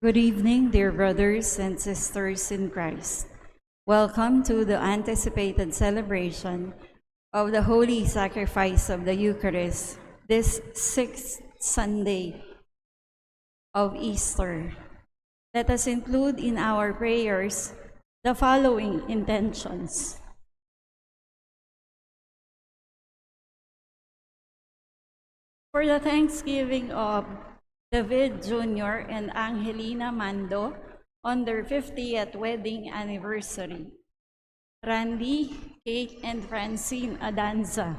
Good evening, dear brothers and sisters in Christ. Welcome to the anticipated celebration of the Holy Sacrifice of the Eucharist, this sixth Sunday of Easter. Let us include in our prayers the following intentions. For the thanksgiving of David Jr. and Angelina Mando on their 50th wedding anniversary. Randy, Kate, and Francine Adanza.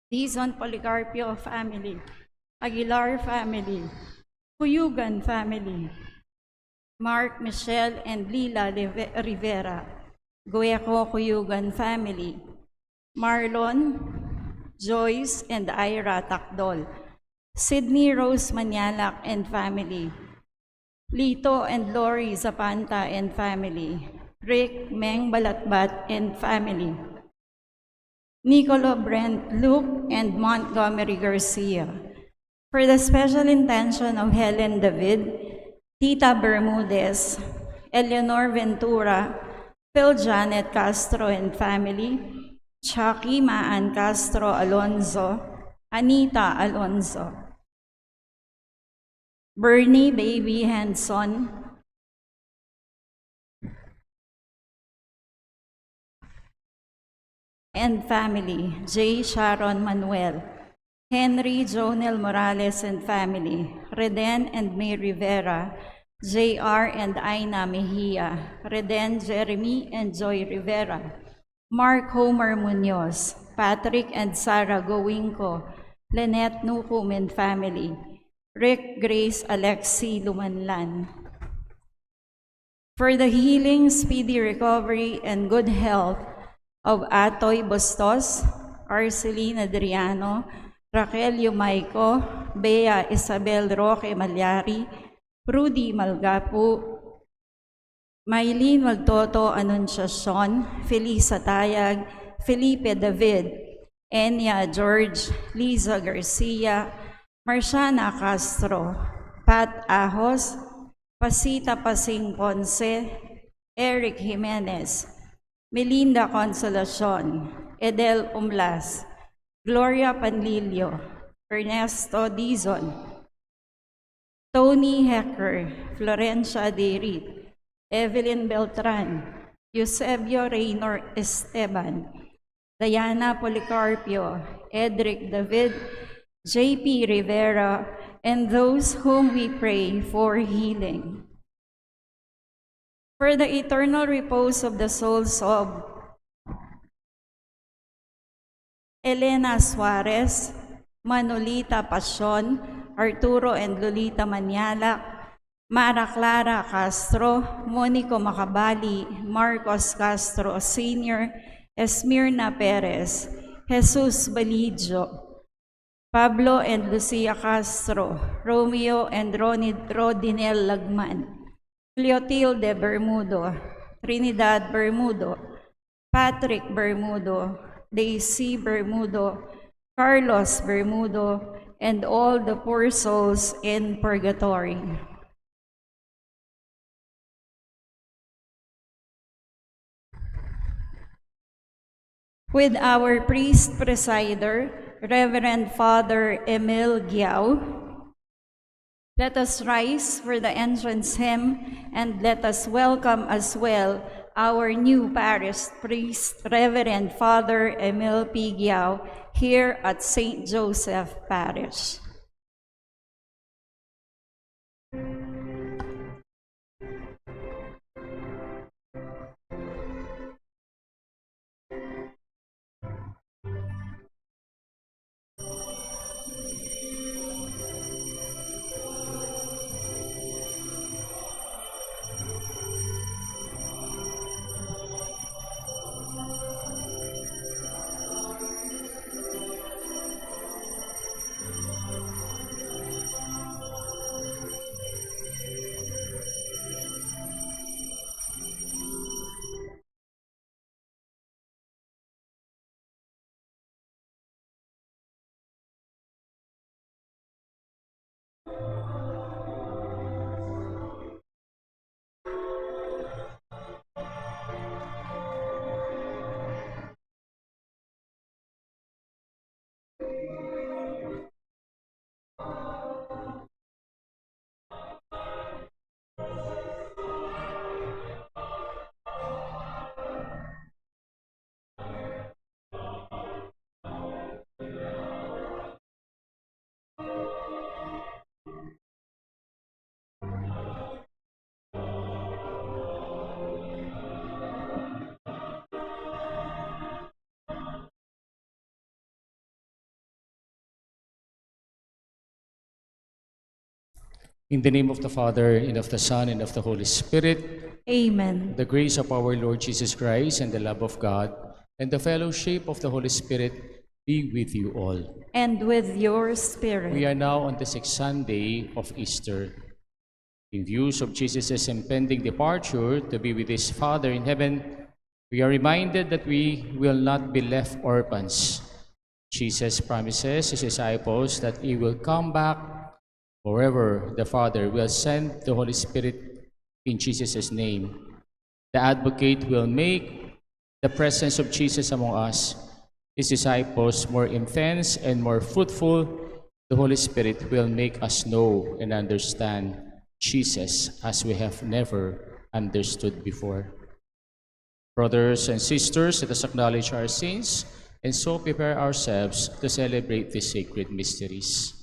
Dizon Policarpio family. Aguilar family. Cuyugan family. Mark, Michelle, and Lila Rivera. Gueco Cuyugan family. Marlon, Joyce, and Ira Takdol. Sydney Rose Manialak and family. Lito and Lori Zapanta and family. Rick Meng Balatbat and family. Nicolo Brent Luke and Montgomery Garcia. For the special intention of Helen David, Tita Bermudez, Eleanor Ventura, Phil Janet Castro and family, Chucky Maan Castro Alonzo, Anita Alonzo, Bernie Baby Hanson, and family, J. Sharon Manuel, Henry Jonel Morales and family, Reden and May Rivera, J.R. and Aina Mejia, Reden Jeremy and Joy Rivera, Mark Homer Munoz, Patrick and Sarah Gowinco, Lynette Nukum and family, Rick Grace Alexi Lumanlan. For the healing, speedy recovery, and good health of Atoy Bustos, Arceline Adriano, Raquel Yumaico, Bea Isabel Roque Malyari, Rudy Malgapu, Maylene Magtoto Anunciacion, Felisa Tayag, Felipe David, Enya George, Liza Garcia, Marciana Castro, Pat Ahos, Pasita Pasing Ponce, Eric Jimenez, Melinda Consolacion, Edel Umlas, Gloria Panlilio, Ernesto Dizon, Tony Hecker, Florencia Derit, Evelyn Beltran, Eusebio Reynor Esteban, Diana Policarpio, Edric David, J.P. Rivera, and those whom we pray for healing. For the eternal repose of the souls of Elena Suarez, Manolita Pasion, Arturo and Lolita Manialak, Mara Clara Castro, Monico Macabali, Marcos Castro Sr., Esmirna Perez, Jesus Balidio, Pablo and Lucia Castro, Romeo and Rodinel Lagman, Cleotilde Bermudo, Trinidad Bermudo, Patrick Bermudo, Daisy Bermudo, Carlos Bermudo, and all the poor souls in purgatory. With our priest presider, Reverend Father Emil Giao, let us rise for the entrance hymn and let us welcome as well our new parish priest, Reverend Father Emil P. Giao, here at St. Joseph Parish. In the name of the Father, and of the Son, and of the Holy Spirit, Amen. the grace of our Lord Jesus Christ, and the love of God, and the fellowship of the Holy Spirit be with you all. And with your We spirit. are now on the sixth Sunday of Easter. In views of Jesus' impending departure to be with his Father in heaven, we are reminded that we will not be left orphans. Jesus promises his disciples that he will come back. Moreover, the Father will send the Holy Spirit in Jesus' name. The Advocate will make the presence of Jesus among us, his disciples, more intense and more fruitful. The Holy Spirit will make us know and understand Jesus as we have never understood before. Brothers and sisters, let us acknowledge our sins and so prepare ourselves to celebrate these sacred mysteries.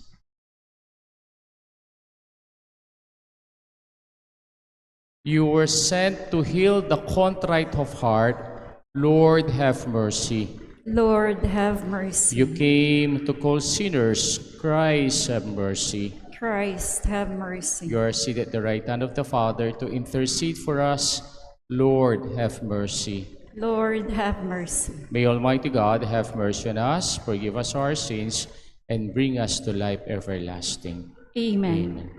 You were sent to heal the contrite of heart. Lord, have mercy. Lord, have mercy. You came to call sinners. Christ, have mercy. Christ, have mercy. You are seated at the right hand of the Father to intercede for us. Lord, have mercy. Lord, have mercy. May Almighty God have mercy on us, forgive us our sins, and bring us to life everlasting. Amen.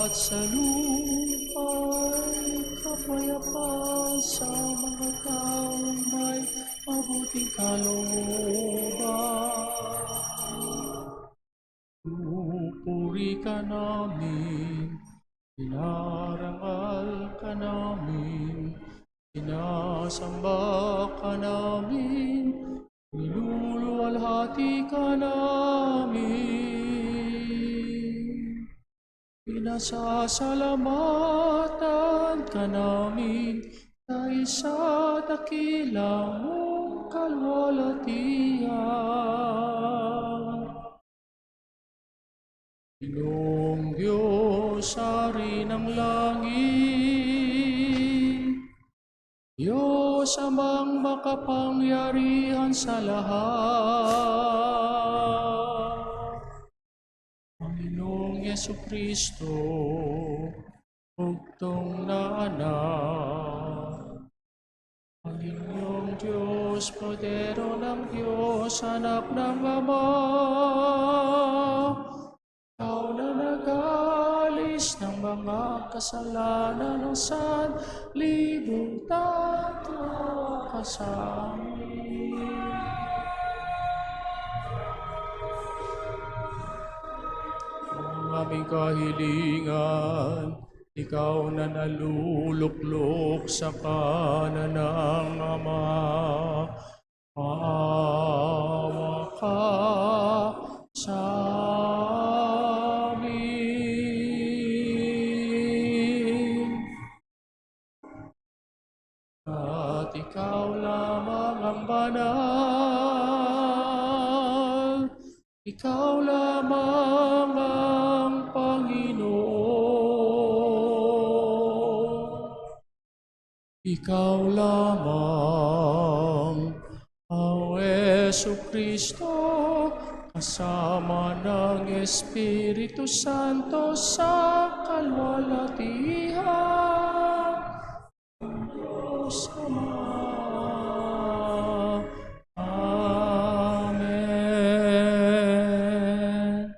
At sa lupa'y kapayapaan sa mga taong may mabuting kalooban. Pupuri ka namin, inarangal ka namin, sinasamba ka namin, niluluwalhati ka namin. Pinasasalamatan ka namin sa isa dakilang mong kalwalhatian. Pinoong Diyos, Hari ng langit, Diyos amang makapangyarihan sa lahat, Panginoong Yesukristo, bugtong na anak, Panginoong Diyos, Podero ng Diyos, Anak ng Ama, Ikaw na nag-aalis ng mga kasalanan ng sanlibutan, tumawa ka sa amin. Ang aming kahilingan, ikaw na naluluklok sa kanan ng Ama. Maawa ka sa amin. At ikaw lamang ang banal, ikaw lamang ang Panginoon, ikaw lamang ang Jesucristo, kasama ng Espiritu Santo sa kalwalhatian. Diyos Ama. Amen.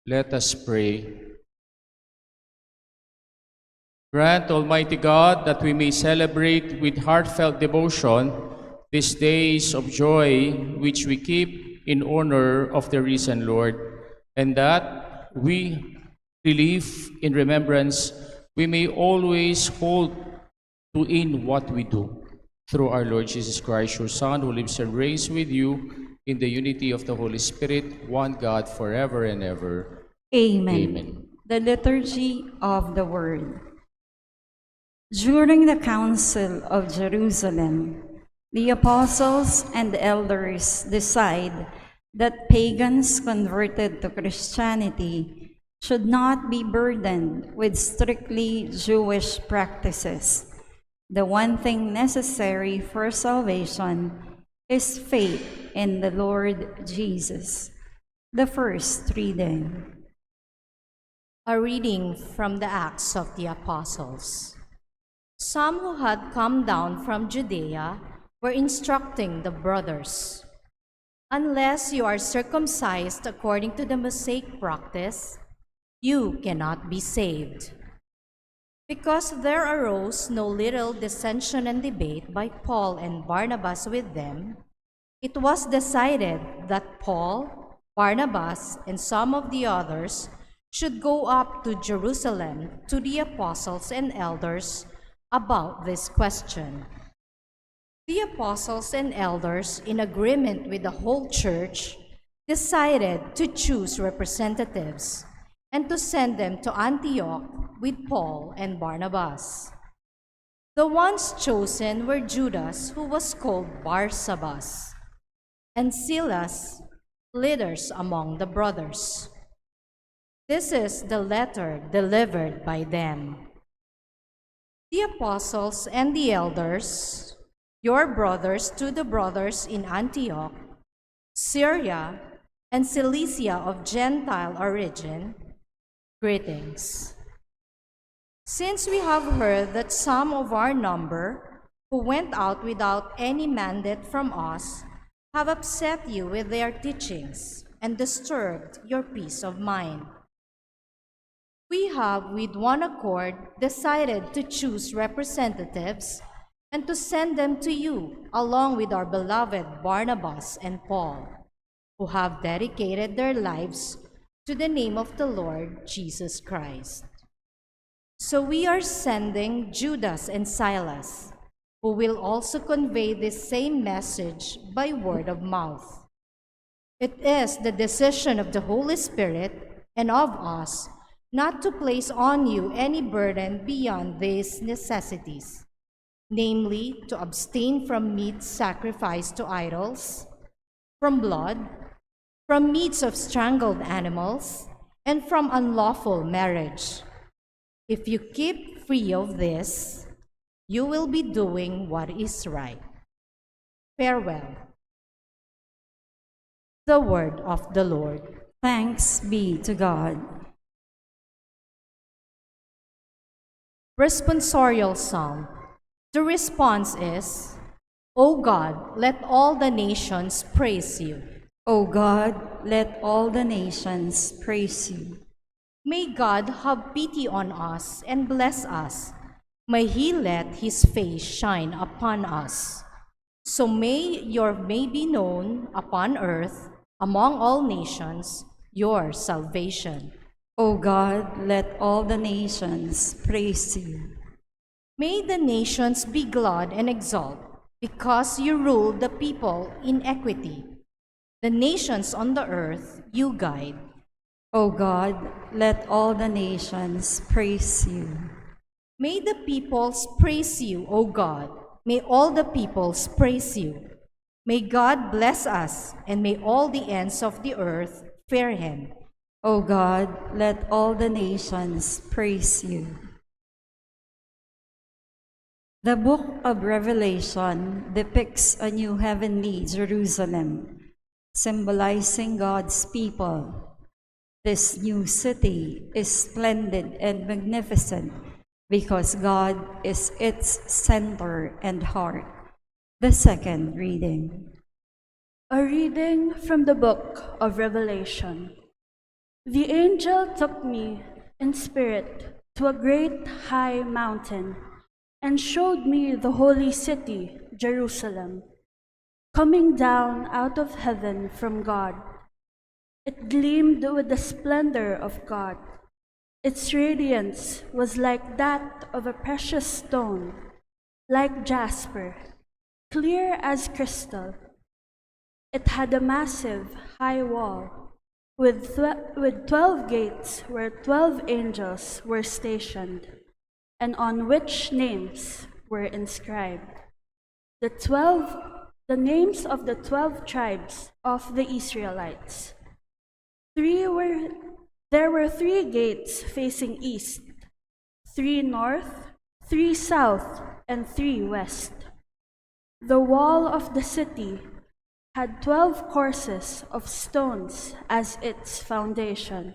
Let us pray. Grant, Almighty God, that we may celebrate with heartfelt devotion these days of joy which we keep in honor of the risen Lord, and that we, relieve in remembrance, we may always hold to in what we do. Through our Lord Jesus Christ, your Son, who lives and reigns with you in the unity of the Holy Spirit, one God, forever and ever. Amen. Amen. The Liturgy of the Word. During the Council of Jerusalem, the apostles and elders decide that pagans converted to Christianity should not be burdened with strictly Jewish practices. The one thing necessary for salvation is faith in the Lord Jesus. The first reading. A reading from the Acts of the Apostles. Some who had come down from Judea were instructing the brothers, "Unless you are circumcised according to the Mosaic practice, you cannot be saved." Because there arose no little dissension and debate by Paul and Barnabas with them, it was decided that Paul, Barnabas, and some of the others should go up to Jerusalem to the apostles and elders about this question. The apostles and elders, in agreement with the whole church, decided to choose representatives and to send them to Antioch with Paul and Barnabas. The ones chosen were Judas, who was called Barsabas, and Silas, leaders among the brothers. This is the letter delivered by them. The apostles and the elders, your brothers to the brothers in Antioch, Syria, and Cilicia of Gentile origin, greetings. Since we have heard that some of our number, who went out without any mandate from us, have upset you with their teachings and disturbed your peace of mind, we have with one accord decided to choose representatives and to send them to you, along with our beloved Barnabas and Paul, who have dedicated their lives to the name of the Lord Jesus Christ. So we are sending Judas and Silas, who will also convey this same message by word of mouth. It is the decision of the Holy Spirit and of us not to place on you any burden beyond these necessities, namely, to abstain from meat sacrificed to idols, from blood, from meats of strangled animals, and from unlawful marriage. If you keep free of this, you will be doing what is right. Farewell. The word of the Lord. Thanks be to God. Responsorial Psalm. The response is, O God, let all the nations praise you. O God, let all the nations praise you. May God have pity on us and bless us. May He let His face shine upon us. So may be known upon earth, among all nations, your salvation. O God, let all the nations praise you. May the nations be glad and exult, because you rule the people in equity. The nations on the earth you guide. O God, let all the nations praise you. May the peoples praise you, O God. May all the peoples praise you. May God bless us, and may all the ends of the earth fear Him. O God, let all the nations praise you. The book of Revelation depicts a new heavenly Jerusalem, symbolizing God's people. This new city is splendid and magnificent because God is its center and heart. The second reading. A reading from the book of Revelation. The angel took me in spirit to a great high mountain and showed me the holy city, Jerusalem, coming down out of heaven from God. It gleamed with the splendor of God. Its radiance was like that of a precious stone, like jasper, clear as crystal. It had a massive high wall with 12 gates where 12 angels were stationed, and on which names were inscribed. The the names of the 12 tribes of the Israelites. There were 3 gates facing east, 3 north, 3 south, and 3 west. The wall of the city had 12 courses of stones as its foundation,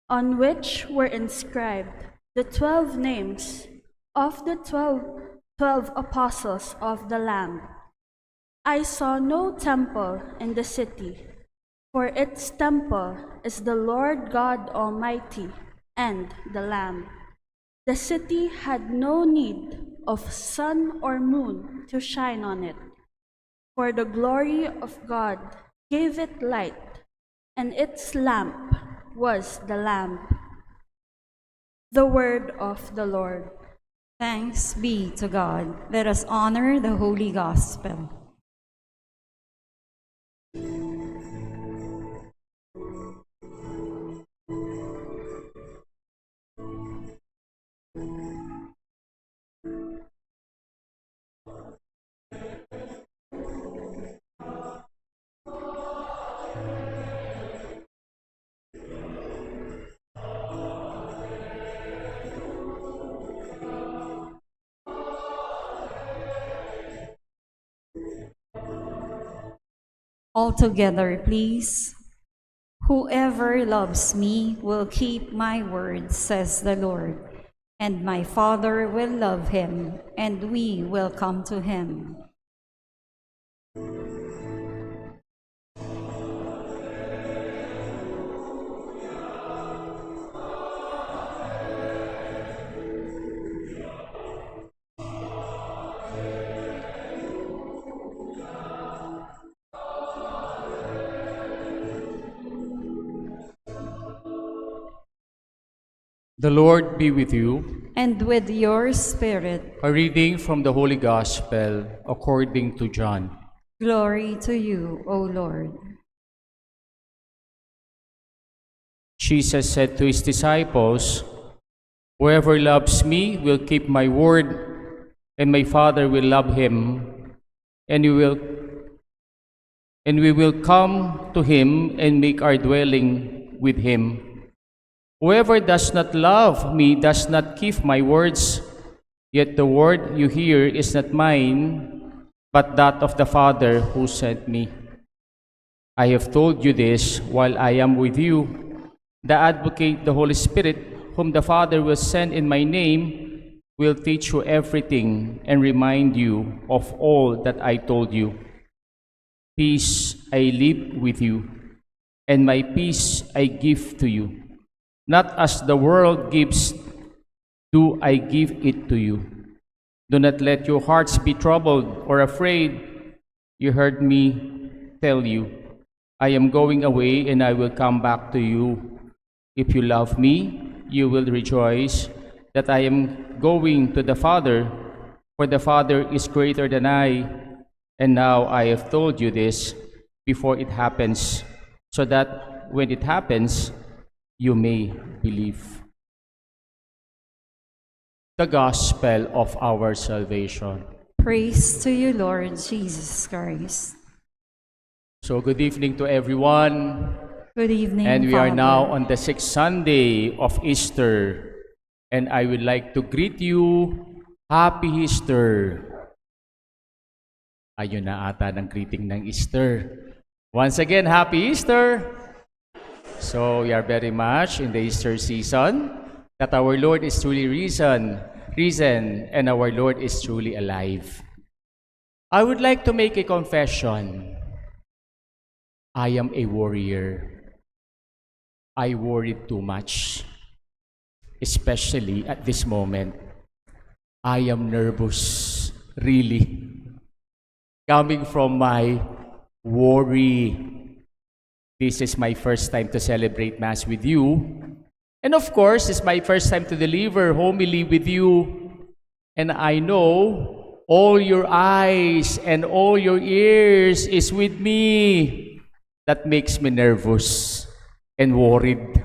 on which were inscribed the 12 names of the 12 apostles of the Lamb. I saw no temple in the city, for its temple is the Lord God Almighty and the Lamb. The city had no need of sun or moon to shine on it, for the glory of God gave it light, and its lamp was the Lamb. The word of the Lord. Thanks be to God. Let us honor the Holy Gospel. All together, please. Whoever loves me will keep my word, says the Lord, and my Father will love him, and we will come to him. The Lord be with you. And with your spirit, A reading from the Holy Gospel according to John. glory to you, O Lord. Jesus said to his disciples, "Whoever loves me will keep my word, and my Father will love him, and we will come to him and make our dwelling with him. Whoever does not love me does not keep my words, yet the word you hear is not mine, but that of the Father who sent me. I have told you this while I am with you. The Advocate, the Holy Spirit, whom the Father will send in my name, will teach you everything and remind you of all that I told you. Peace I leave with you, and my peace I give to you. Not as the world gives, do I give it to you. Do not let your hearts be troubled or afraid. You heard me tell you, I am going away and I will come back to you. If you love me, you will rejoice that I am going to the Father, for the Father is greater than I. And now I have told you this before it happens, so that when it happens, you may believe." The Gospel of our salvation. Praise to you, Lord Jesus Christ. So good evening to everyone. Good evening, And we are Father. now on the 6th Sunday of Easter. And I would like to greet you, Happy Easter. Ayun na ata ng greeting ng Easter. Once again, Happy Easter. So we are very much in the Easter season, that our Lord is truly risen, and our Lord is truly alive. I would like to make a confession. I am a warrior. I worried too much, especially at this moment. I am nervous, really, coming from my worry. This is my first time to celebrate Mass with you. And of course, it's my first time to deliver homily with you. And I know all your eyes and all your ears is with me. That makes me nervous and worried.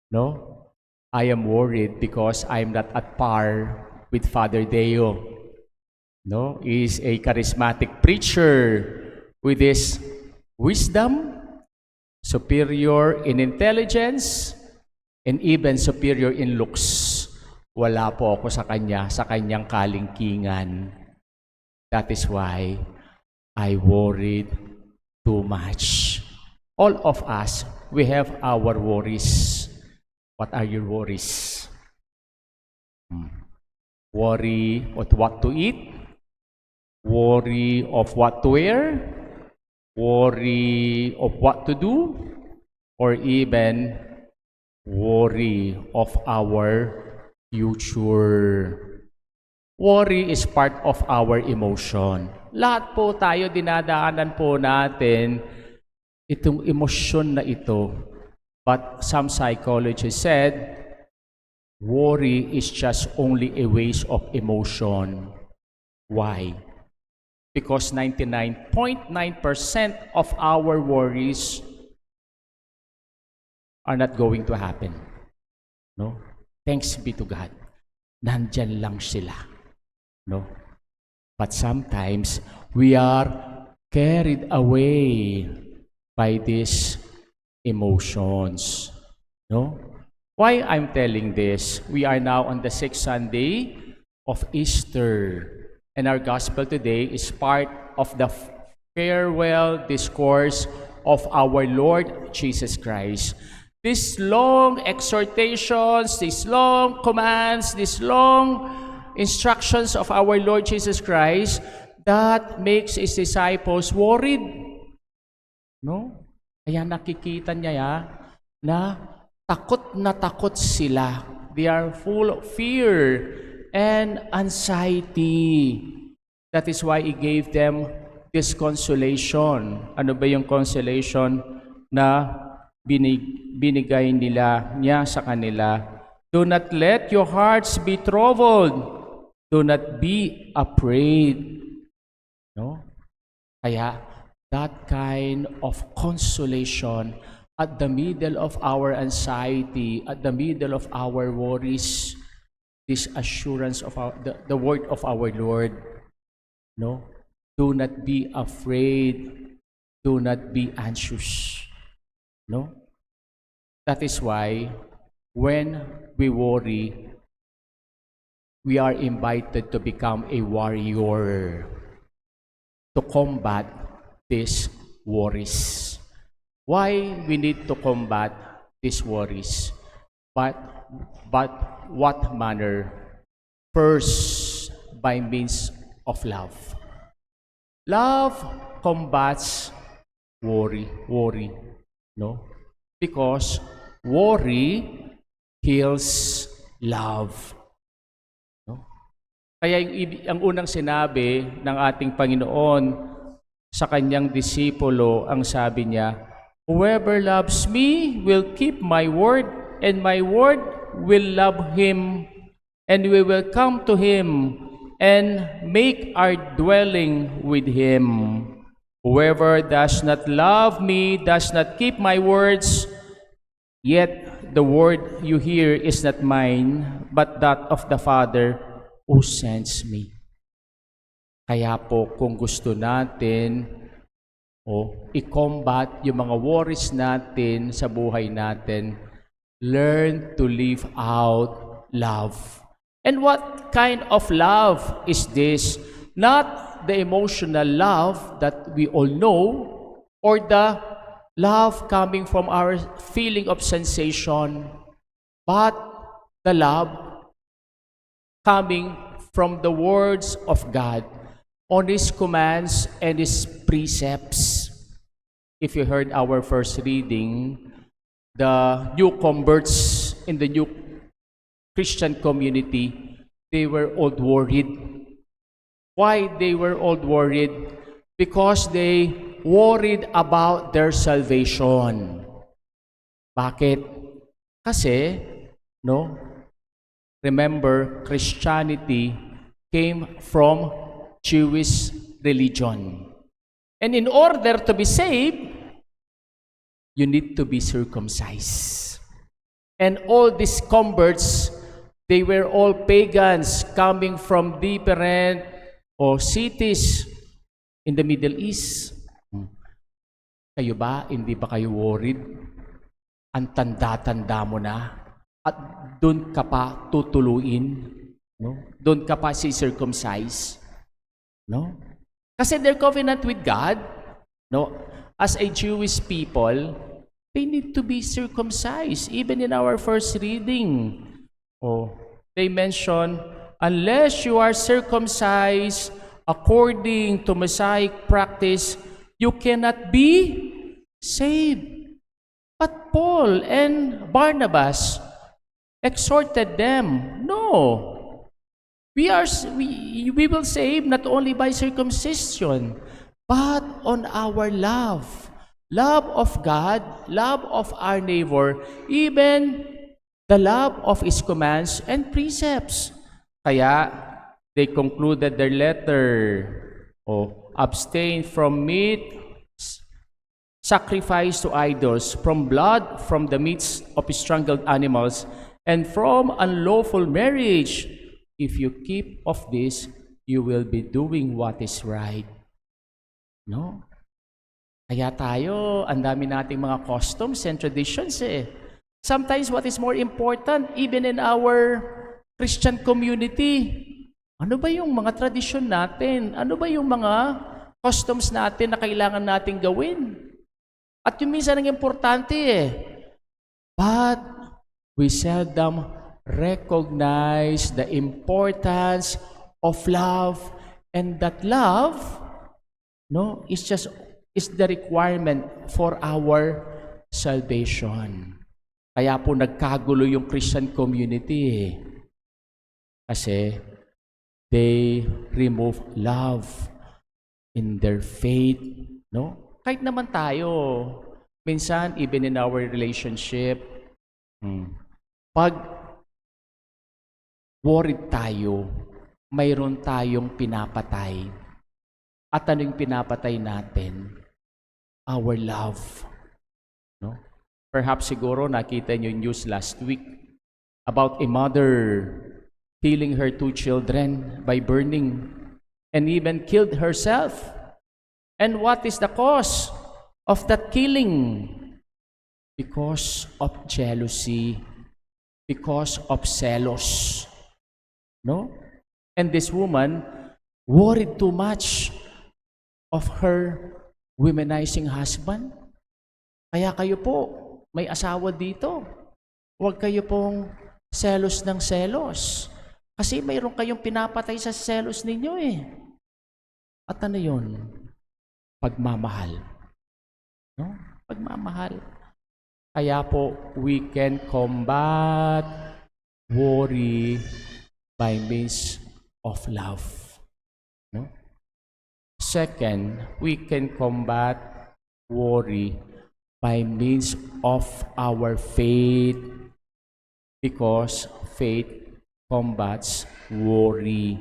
No? I am worried because I'm not at par with Father Deo. No, is a charismatic preacher with his wisdom, superior in intelligence, and even superior in looks. Wala po ako sa kanya, sa kanyang kalingkingan. That is why I worried too much. All of us, we have our worries. What are your worries? Worry of what to eat, worry of what to wear, worry of what to do, or even worry of our future. Worry is part of our emotion. Lahat po tayo dinadaanan po natin itong emosyon na ito. But some psychologists said, worry is just only a waste of emotion. Why? Because 99.9% of our worries are not going to happen. No? Thanks be to God. Nandyan lang sila. No? But sometimes we are carried away by these emotions. No? Why I'm telling this? We are now on the 6th Sunday of Easter. And our gospel today is part of the farewell discourse of our Lord Jesus Christ. These long exhortations, these long commands, these long instructions of our Lord Jesus Christ that makes His disciples worried. No? Kaya nakikita niya na takot sila. They are full of fear and anxiety. That is why He gave them this consolation. Ano ba yung consolation na binigay niya sa kanila? Do not let your hearts be troubled. Do not be afraid. No? Kaya, that kind of consolation at the middle of our anxiety, at the middle of our worries, this assurance of the word of our Lord. No? Do not be afraid. Do not be anxious. No? That is why when we worry, we are invited to become a warrior to combat these worries. Why we need to combat these worries? But what manner? First, by means of love. Love combats worry. No? Because worry kills love. No? Kaya ang unang sinabi ng ating Panginoon sa kanyang disipulo, ang sabi niya, whoever loves me will keep my word, and my word will love him, and we will come to him and make our dwelling with him. Whoever does not love me does not keep my words, yet the word you hear is not mine, but that of the Father who sends me. Kaya po, kung gusto natin i-combat yung mga worries natin sa buhay natin, learn to live out love. And what kind of love is this? Not the emotional love that we all know, or the love coming from our feeling of sensation, but the love coming from the words of God on His commands and His precepts. If you heard our first reading, the new converts in the new Christian community, they were all worried. Why they were all worried? Because they worried about their salvation. Bakit? Kasi, remember, Christianity came from Jewish religion. And in order to be saved, you need to be circumcised. And all these converts, they were all pagans coming from different o cities in the Middle East. Kayo ba, hindi ba kayo worried? Ang tanda-tanda mo na at doon ka pa tutuluin, no? Doon ka pa si-circumcise, no? Kasi their covenant with God, no? As a Jewish people, they need to be circumcised. Even in our first reading, they mention, unless you are circumcised according to Mosaic practice, you cannot be saved. But Paul and Barnabas exhorted them, no, we will save not only by circumcision, but on our love of God, love of our neighbor, even the love of His commands and precepts. Kaya they concluded their letter, abstain from meat sacrifice to idols, from blood, from the meats of strangled animals, and from unlawful marriage. If you keep of this, you will be doing what is right. No? Kaya tayo, ang dami nating mga customs and traditions eh. Sometimes what is more important, even in our Christian community, ano ba yung mga tradisyon natin? Ano ba yung mga customs natin na kailangan nating gawin? At yung minsan ang importante eh. But we seldom recognize the importance of love, and that love, no, is the requirement for our salvation. Kaya po nagkagulo yung Christian community eh. Kasi they remove love in their faith, no? Kahit naman tayo, minsan, even in our relationship, pag worried tayo, mayroon tayong pinapatay. At ano yung pinapatay natin? Our love. No? Perhaps siguro nakita niyo yung news last week about a mother killing her 2 children by burning and even killed herself. And what is the cause of that killing? Because of jealousy, because of zealous. No? And this woman worried too much of her womanizing husband. Kaya kayo po, may asawa dito. Huwag kayo pong selos ng selos. Kasi mayroon kayong pinapatay sa selos ninyo eh. At ano yun? Pagmamahal. No? Pagmamahal. Kaya po, we can combat worry by means of love. No? Second, we can combat worry by means of our faith, because faith combats worry.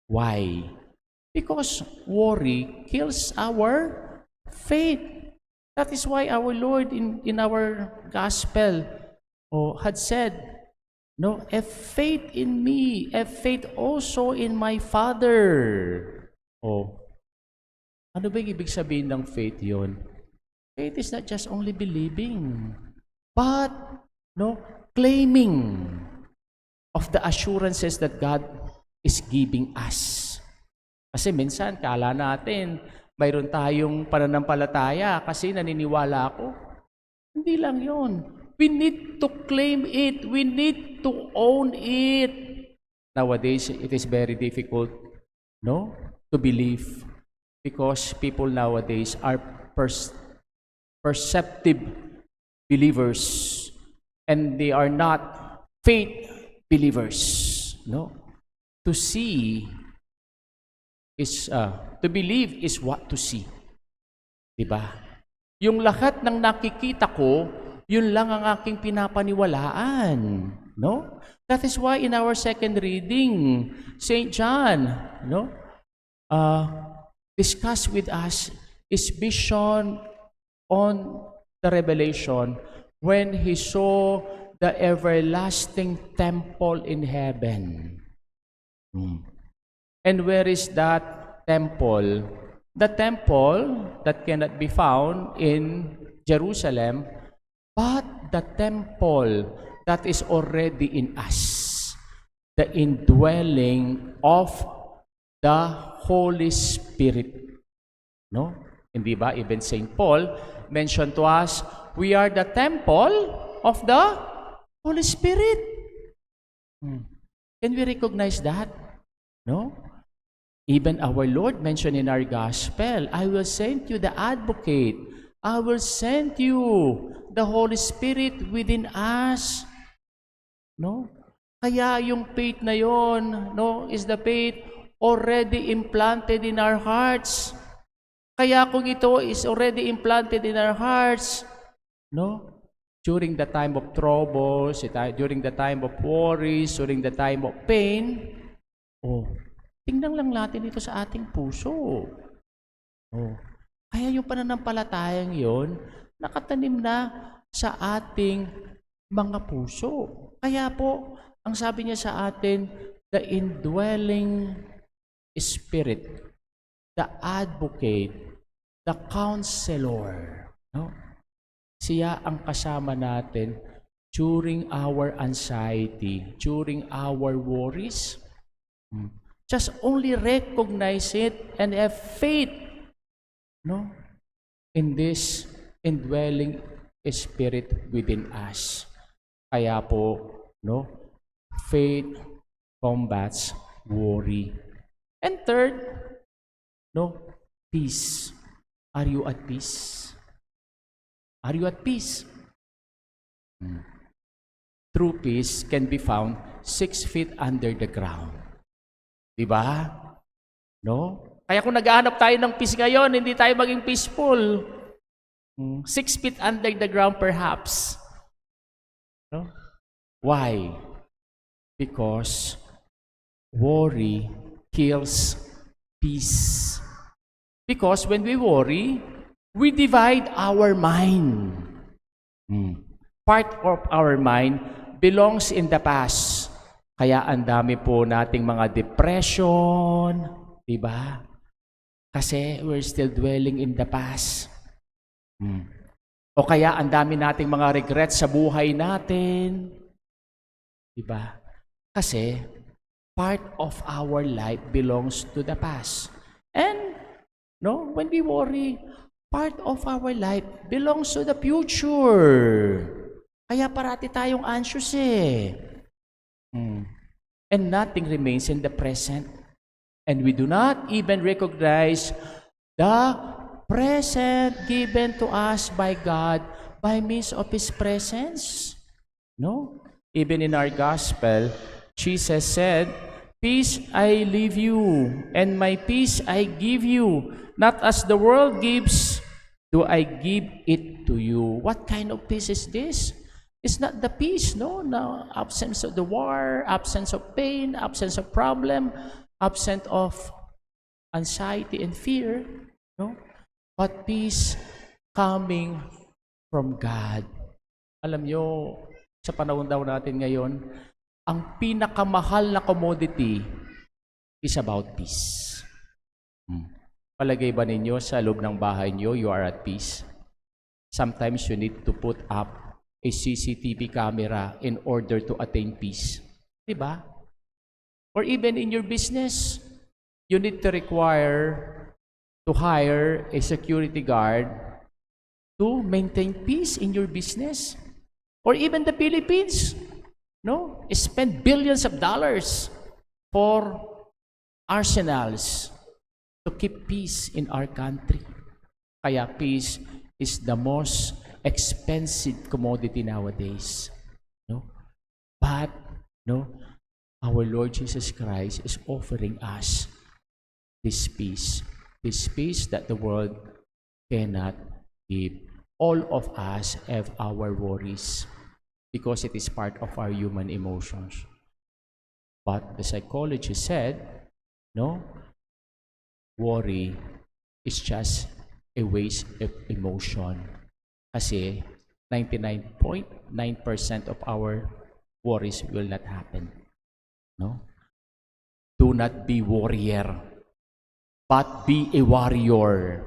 Why? Because worry kills our faith. That is why our Lord in our gospel had said, no, have faith in me, have faith also in my Father. Ano ba yung ibig sabihin ng faith yon? Faith is not just only believing, but claiming of the assurances that God is giving us. Kasi minsan, kala natin, mayroon tayong pananampalataya kasi naniniwala ako. Hindi lang yun. We need to claim it. We need to own it. Nowadays, it is very difficult, to believe, because people nowadays are perceptive believers, and they are not faith believers. To see is to believe is what to see. Diba? Yung lahat ng nakikita ko, yun lang ang aking pinapaniwalaan. No? That is why in our second reading, St. John, discuss with us his vision on the revelation when he saw the everlasting temple in heaven. And where is that temple? The temple that cannot be found in Jerusalem, but the temple that is already in us, the indwelling of the Holy Spirit. No? Hindi ba? Even St. Paul mentioned to us, we are the temple of the Holy Spirit. Can we recognize that? No? Even our Lord mentioned in our gospel, I will send you the advocate. I will send you the Holy Spirit within us. No? Kaya yung faith na yon, no, is the faith already implanted in our hearts. Kaya kung ito is already implanted in our hearts, no, during the time of troubles, during the time of worries, during the time of pain, tingnan lang natin ito sa ating puso. Kaya yung pananampalatayang yon, nakatanim na sa ating mga puso. Kaya po, ang sabi niya sa atin, the indwelling Spirit, the advocate, the counselor. No? Siya ang kasama natin during our anxiety, during our worries. Just only recognize it and have faith, no, in this indwelling Spirit within us. Kaya po, no, faith combats worry. And third, no, peace. Are you at peace? Are you at peace? True peace can be found 6 feet under the ground. Diba? No? Kaya kung naghahanap tayo ng peace ngayon, hindi tayo maging peaceful. 6 feet under the ground perhaps. No? Why? Because worry kills peace. Because when we worry, we divide our mind. Part of our mind belongs in the past. Kaya ang dami po nating mga depression, di ba? Kasi we're still dwelling in the past. O kaya ang dami nating mga regrets sa buhay natin. Di ba? Kasi part of our life belongs to the past. And no, when we worry, part of our life belongs to the future. Kaya parati tayong anxious And nothing remains in the present. And we do not even recognize the present given to us by God by means of His presence. No? Even in our gospel, Jesus said, "Peace I leave you, and my peace I give you. Not as the world gives, do I give it to you." What kind of peace is this? It's not the peace, no? Absence of the war, absence of pain, absence of problem, absence of anxiety and fear, no? But peace coming from God. Alam nyo, sa panahon daw natin ngayon, ang pinakamahal na commodity is about peace. Palagay ba ninyo sa loob ng bahay nyo, you are at peace? Sometimes you need to put up a CCTV camera in order to attain peace. Diba? Or even in your business, you need to hire a security guard to maintain peace in your business. Or even the Philippines, no? Spend billions of dollars for arsenals to keep peace in our country. Kaya peace is the most expensive commodity nowadays. No? But, no, our Lord Jesus Christ is offering us this peace that the world cannot give. All of us have our worries because it is part of our human emotions. But the psychologist said, no, worry is just a waste of emotion. Kasi 99.9% of our worries will not happen. No? Do do not be warrior, but be a warrior.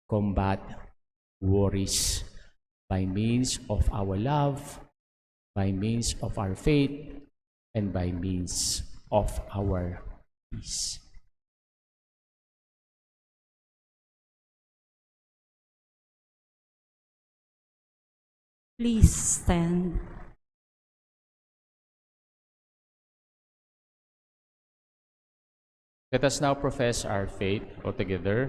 Combat worries by means of our love, by means of our faith, and by means of our peace. Please stand. Let us now profess our faith altogether.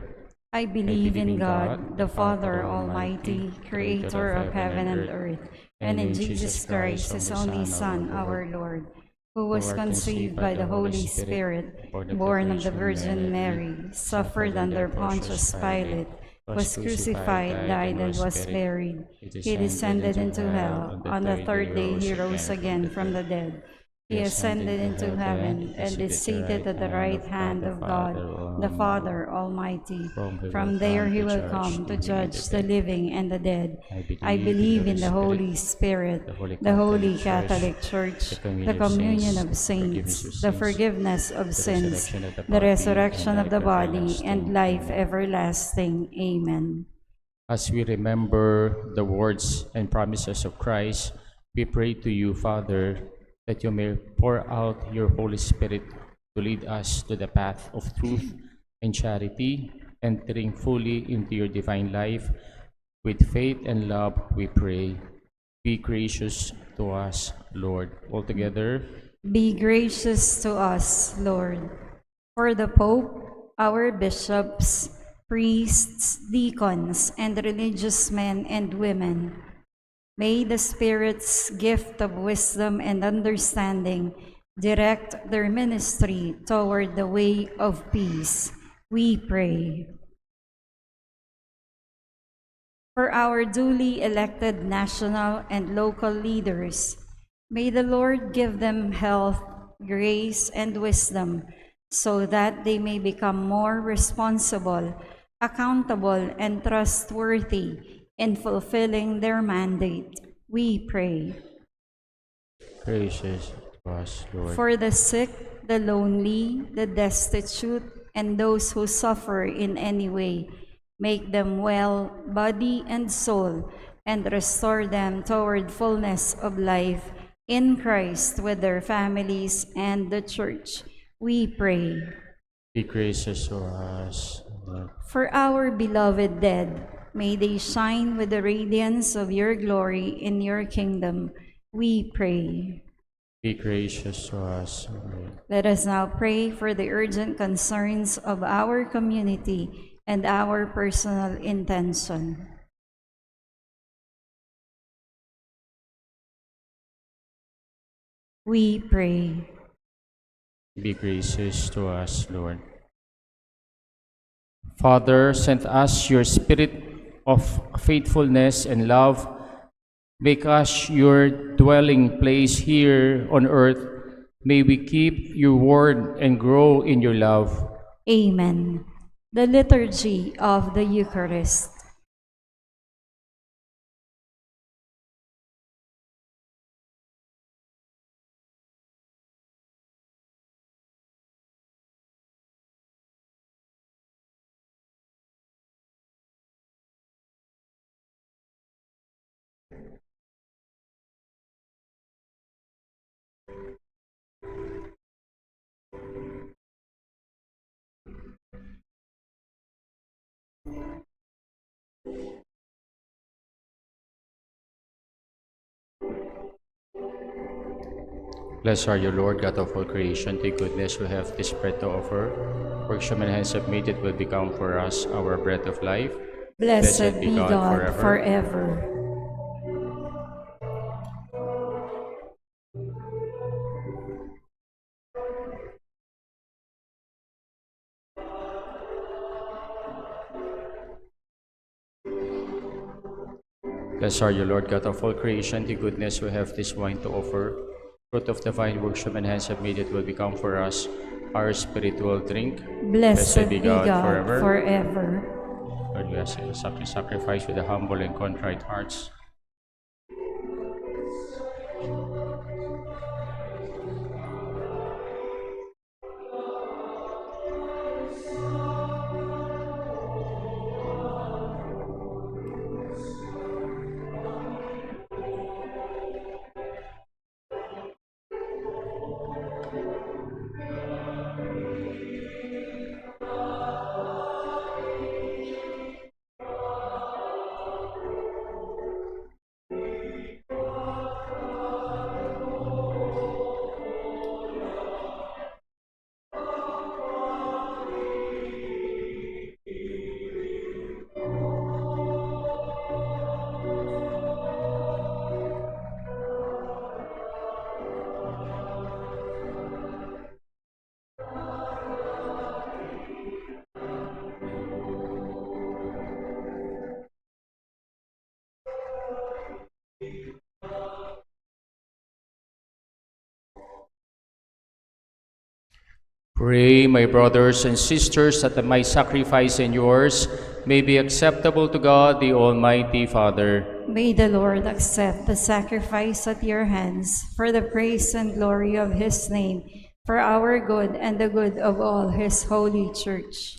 I believe in God, the Father Almighty, creator of heaven and earth, and in Jesus Christ, his only Son, our Lord, who was conceived by the Holy Spirit, born of the Virgin Mary, suffered under Pontius Pilate, was crucified, died, and was buried. He descended into hell. On the third day he rose again from the dead. He ascended into heaven and is seated at the right hand of God, the Father Almighty. From there he will come to judge the living and the dead. I believe in the Holy Spirit, the Holy Catholic Church, the communion of saints, the forgiveness of sins, the resurrection of the body, and life everlasting. Amen. As we remember the words and promises of Christ, we pray to you, Father, that you may pour out your Holy Spirit to lead us to the path of truth and charity, entering fully into your divine life. With faith and love, we pray. Be gracious to us, Lord. Altogether, Be gracious to us, Lord. For the Pope, our bishops, priests, deacons, and religious men and women, may the Spirit's gift of wisdom and understanding direct their ministry toward the way of peace. We pray. For our duly elected national and local leaders, may the Lord give them health, grace, and wisdom so that they may become more responsible, accountable, and trustworthy in fulfilling their mandate. We pray. gracious to us, Lord. For the sick, the lonely, the destitute, and those who suffer in any way, make them well, body and soul, and restore them toward fullness of life in Christ with their families and the Church. We pray. Be gracious to us, Lord. For our beloved dead, may they shine with the radiance of your glory in your kingdom. We pray. Be gracious to us, Lord. Let us now pray for the urgent concerns of our community and our personal intention. We pray. Be gracious to us, Lord. Father, send us your spirit of faithfulness and love. Make us your dwelling place here on earth. May we keep your word and grow in your love. Amen. The Liturgy of the Eucharist. Blessed are you, Lord, God of all creation. Thy goodness we have this bread to offer. Works human hands have made it will become for us our bread of life. Blessed be God forever. Blessed are you, Lord, God of all creation. Thy goodness we have this wine to offer. Fruit of the vine, works human hands have made it will become for us our spiritual drink. Blessed be God forever. Lord, we ask you to sacrifice with a humble and contrite hearts. Pray, my brothers and sisters, that my sacrifice and yours may be acceptable to God, the Almighty Father. May the Lord accept the sacrifice at your hands for the praise and glory of his name, for our good and the good of all his holy church.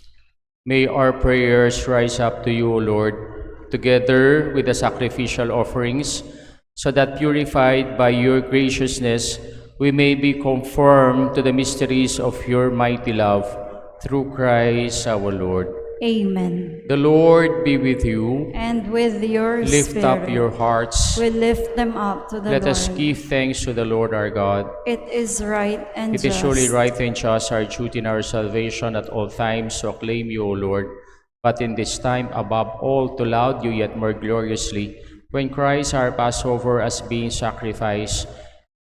May our prayers rise up to you, O Lord, together with the sacrificial offerings, so that purified by your graciousness, we may be conformed to the mysteries of your mighty love, through Christ our Lord. Amen. The Lord be with you. And with your Lift spirit, up your hearts. we lift them up to the Let Lord. us give thanks to the Lord our God. It is right and It is just. surely right and just, our duty and our salvation at all times to acclaim you, O Lord, but in this time above all to laud you yet more gloriously, when Christ our Passover as being sacrificed,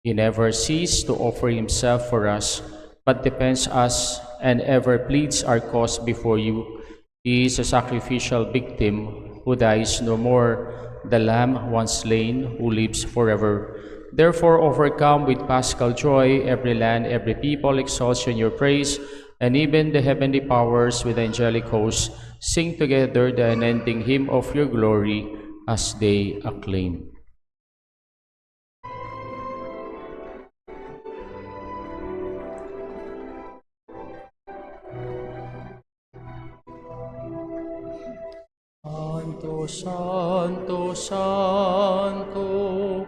he never ceased to offer himself for us, but defends us and ever pleads our cause before you. He is a sacrificial victim who dies no more, the Lamb once slain who lives forever. Therefore, overcome with paschal joy, every land, every people exalts you in your praise, and even the heavenly powers with angelic hosts sing together the unending hymn of your glory as they acclaim. Santo, Santo, Santo,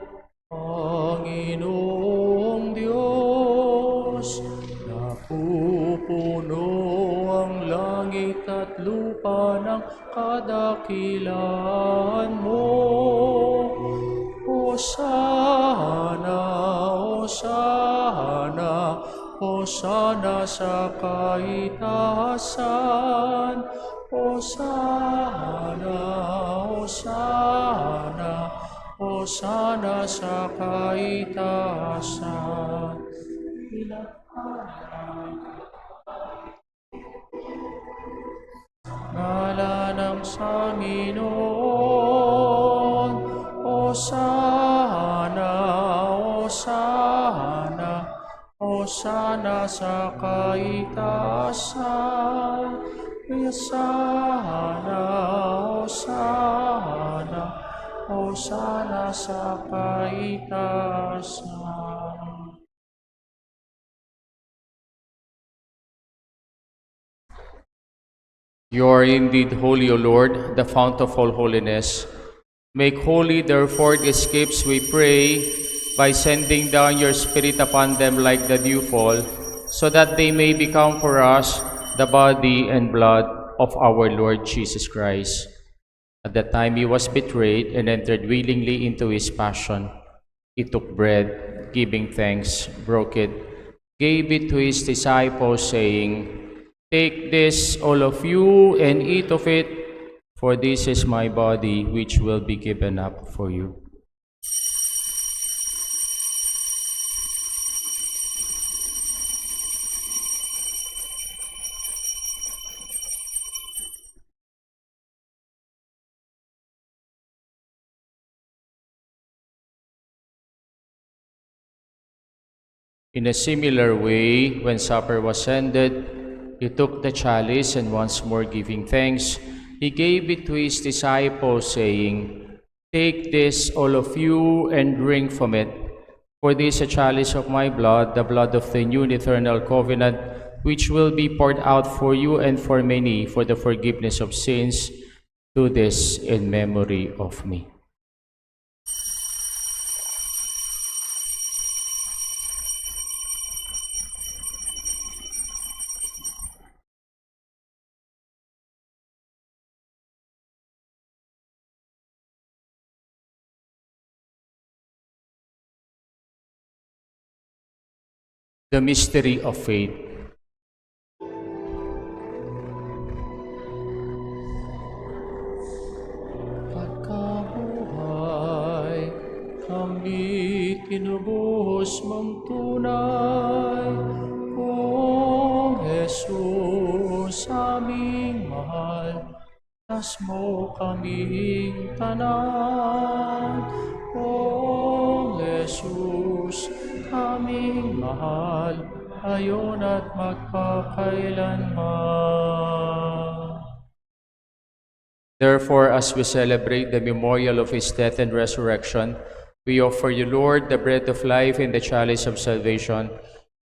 Panginoong Diyos, napupuno ang langit at lupa ng kadakilaan mo. Hosana, Hosana, Hosana sa kaitaasan. Hosana, Hosana, Hosana sa kaitaasan. Ngala ng Panginoon, Hosana, Hosana, Hosana sa kaitaasan. Hosana, Hosana, Hosana sa kaitaasan. You are indeed holy, O Lord, the fount of all holiness. Make holy, therefore, the escapes, we pray, by sending down your Spirit upon them like the dewfall, so that they may become for us the body and blood of our Lord Jesus Christ. At the time he was betrayed and entered willingly into his passion, he took bread, giving thanks, broke it, gave it to his disciples, saying, "Take this, all of you, and eat of it, for this is my body, which will be given up for you." In a similar way, when supper was ended, he took the chalice, and once more giving thanks, he gave it to his disciples, saying, "Take this, all of you, and drink from it. For this is a chalice of my blood, the blood of the new and eternal covenant, which will be poured out for you and for many for the forgiveness of sins. Do this in memory of me." The mystery of faith. Pagkabuhay, kami kinubuhos mong tunay, kung Jesus aming mahal, tas mo kaming tanan. Kung Jesus kaming mahal, ngayon at magpakailanman. Therefore, as we celebrate the memorial of his death and resurrection, we offer you, Lord, the bread of life and the chalice of salvation,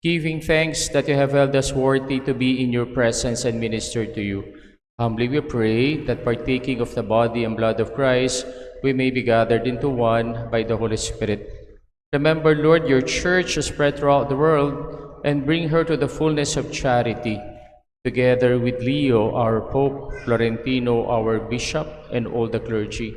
giving thanks that you have held us worthy to be in your presence and minister to you. Humbly we pray that partaking of the body and blood of Christ, we may be gathered into one by the Holy Spirit. Remember, Lord, your church is spread throughout the world, and bring her to the fullness of charity, together with Leo, our Pope, Florentino, our Bishop, and all the clergy.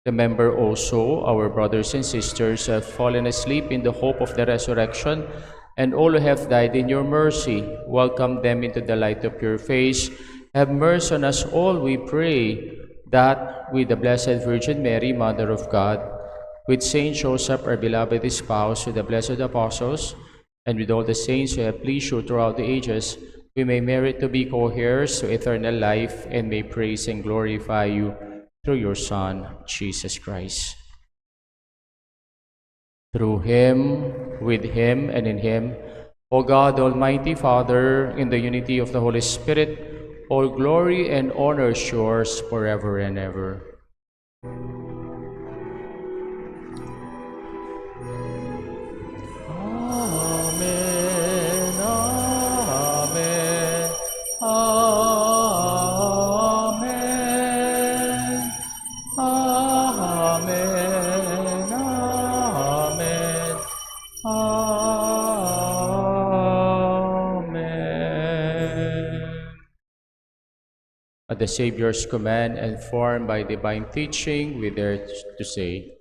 Remember also our brothers and sisters who have fallen asleep in the hope of the resurrection, and all who have died in your mercy. Welcome them into the light of your face. Have mercy on us all, we pray, that with the Blessed Virgin Mary, Mother of God, with Saint Joseph, our beloved spouse, with the blessed apostles, and with all the saints who have pleased you throughout the ages, we may merit to be co-heirs to eternal life, and may praise and glorify you through your Son, Jesus Christ. Through him, with him, and in him, O God, Almighty Father, in the unity of the Holy Spirit, all glory and honor is yours forever and ever. Amen, amen, amen, amen, amen, amen. At the Savior's command and formed by divine teaching, we dare to say,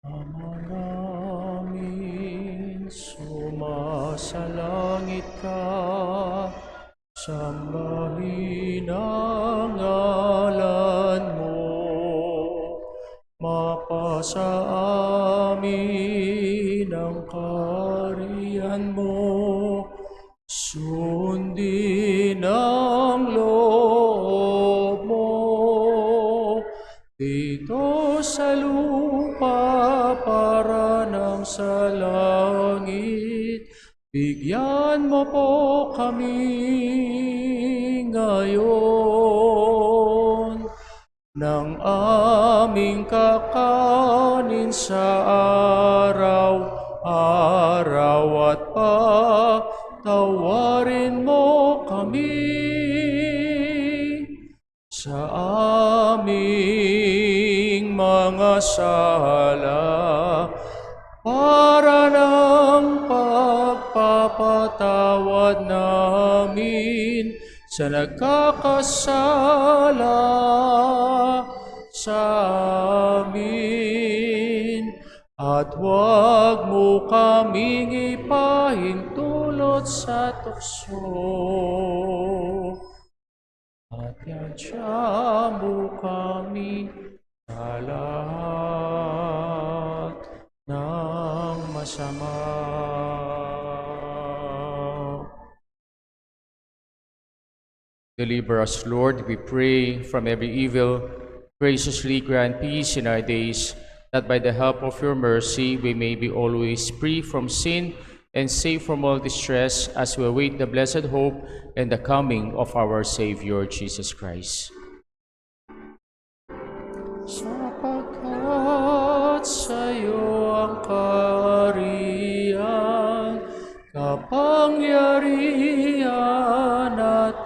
Ama namin, sumasalangit ka, sambahin ang ngalan mo, mapasa amin ang kaharian mo, sundin ang loob mo, dito sa lupa para ng sa langit. Bigyan mo po kami ngayon ng aming kakanin sa araw-araw, at patawarin mo kami sa aming mga sala, para ng pagpapatawad namin sa nagkakasala sa amin. At huwag mo kaming ipahintulot sa tukso, at yadya mo kami sa lahat ng masama. Deliver us, Lord, we pray, from every evil. Graciously grant peace in our days, that by the help of your mercy we may be always free from sin and safe from all distress, as we await the blessed hope and the coming of our Savior, Jesus Christ. Sapagkat sa'yo ang kaharian, kapangyarihan at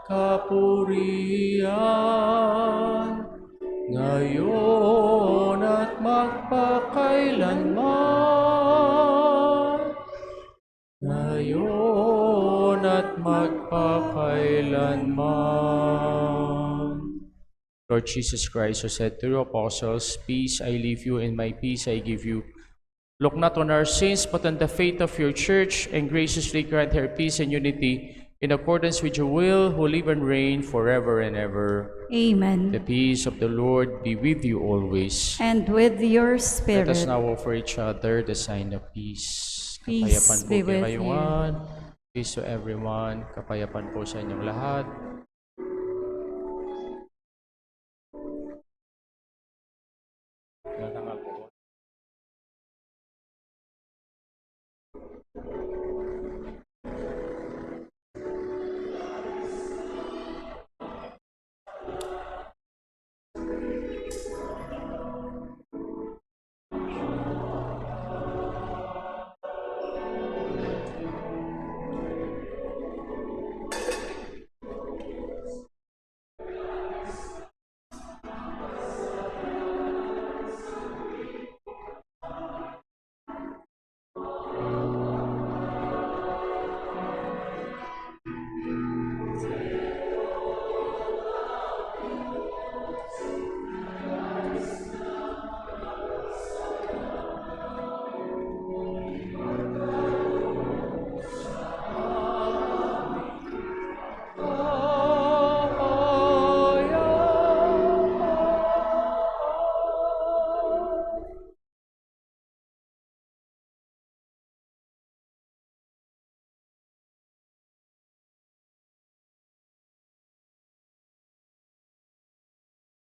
kapurihan, ngayon at magpakailanman, ngayon at magpakailanman. Lord Jesus Christ, who said to your apostles, "Peace I leave you, and my peace I give you," look not on our sins, but on the faith of your church, and graciously grant her peace and unity, in accordance with your will, who live and reign forever and ever. Amen. The peace of the Lord be with you always. And with your Let spirit. us now offer each other the sign of peace. Peace Kapayapaan po be with you. kayuan. Peace to everyone. Kapayapaan po sa inyong lahat. Wala nga po.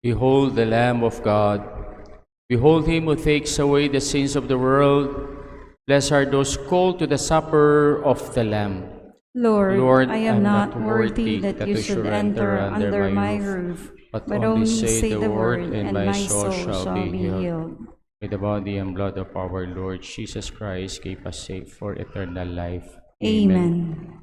Behold the Lamb of God. Behold him who takes away the sins of the world. Blessed are those called to the supper of the Lamb. Lord, I am I'm not worthy that you should enter under my roof, but only say the word, and my soul shall be healed. May the body and blood of our Lord Jesus Christ keep us safe for eternal life. Amen.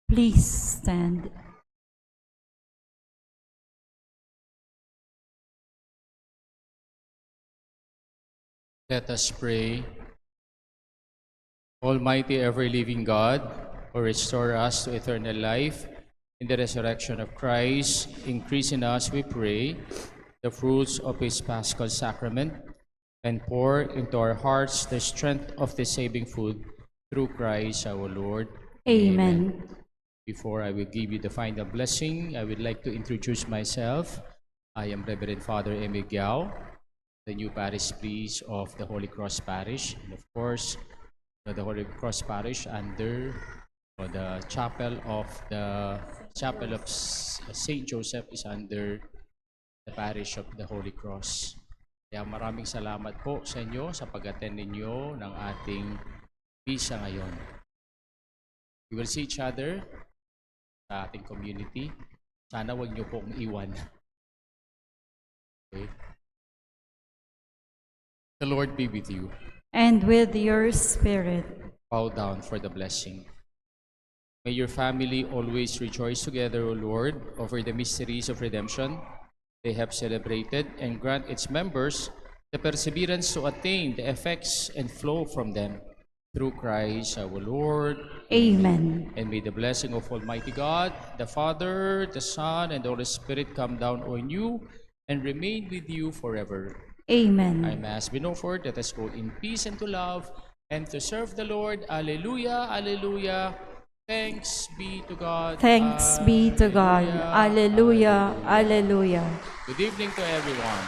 Please stand. Let us pray. Almighty ever-living God, who restore us to eternal life in the resurrection of Christ, increase in us, we pray, the fruits of his paschal sacrament, and pour into our hearts the strength of the saving food through Christ our Lord. Amen. Before I will give you the final blessing, I would like to introduce myself. I am Reverend Father Emil Giao, the new parish priest of the Holy Cross Parish. And of course, the Holy Cross Parish under the Chapel of St. Joseph is under the Parish of the Holy Cross. Kaya maraming salamat po sa inyo sa pag-attend ninyo ng ating misa ngayon. We will see each other sa ating community. Sana wag niyo pong iwan. Okay? The Lord be with you. And with your spirit. Bow down for the blessing. May your family always rejoice together, O Lord, over the mysteries of redemption they have celebrated, and grant its members the perseverance to attain the effects and flow from them. Through Christ our Lord. Amen. And may the blessing of Almighty God, the Father, the Son, and the Holy Spirit come down on you and remain with you forever. Amen. Our Mass been offered. Let us go in peace and to love and to serve the Lord. Alleluia, alleluia. Thanks be to God. Thanks be to God. Alleluia, alleluia. Good evening to everyone.